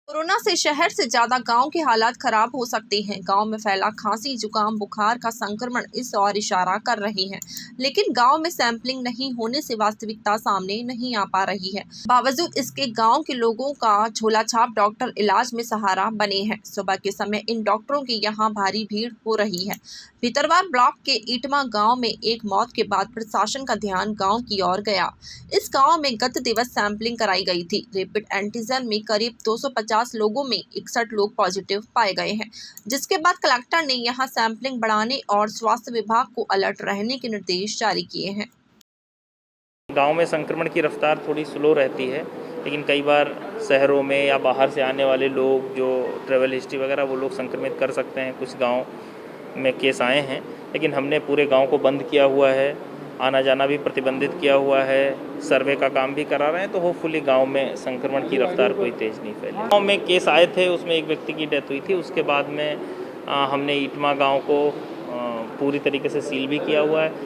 Corona से शहर से ज्यादा गांव के हालात खराब हो सकते हैं। गांव में फैला खांसी, जुकाम, बुखार का संक्रमण इस ओर इशारा कर रहे हैं, लेकिन गांव में सैंपलिंग नहीं होने से वास्तविकता सामने नहीं आ पा रही है। बावजूद इसके गांव के लोगों का झोला छाप डॉक्टर इलाज में सहारा बने हैं। सुबह के समय इन डॉक्टरों की यहाँ भारी भीड़ हो रही है। भितरवार ब्लॉक के ईटमा गाँव में एक मौत के बाद प्रशासन का ध्यान गाँव की ओर गया। इस गाँव में गत दिवस सैंपलिंग कराई गई थी। रैपिड एंटीजन में करीब 250 लोगों में 61 लोग पॉजिटिव पाए गए हैं, जिसके बाद कलेक्टर ने यहां सैंपलिंग बढ़ाने और स्वास्थ्य विभाग को अलर्ट रहने के निर्देश जारी किए हैं। गांव में संक्रमण की रफ्तार थोड़ी स्लो रहती है, लेकिन कई बार शहरों में या बाहर से आने वाले लोग जो ट्रैवल हिस्ट्री वगैरह वो लोग संक्रमित कर सकते हैं। कुछ गांव में केस आए हैं, लेकिन हमने पूरे गांव को बंद किया हुआ है, आना जाना भी प्रतिबंधित किया हुआ है, सर्वे का काम भी करा रहे हैं। तो होपफुली गांव में संक्रमण की रफ्तार कोई तेज़ नहीं फैली। गांव में केस आए थे, उसमें एक व्यक्ति की डेथ हुई थी। उसके बाद में हमने ईटमा गांव को पूरी तरीके से सील भी किया हुआ है।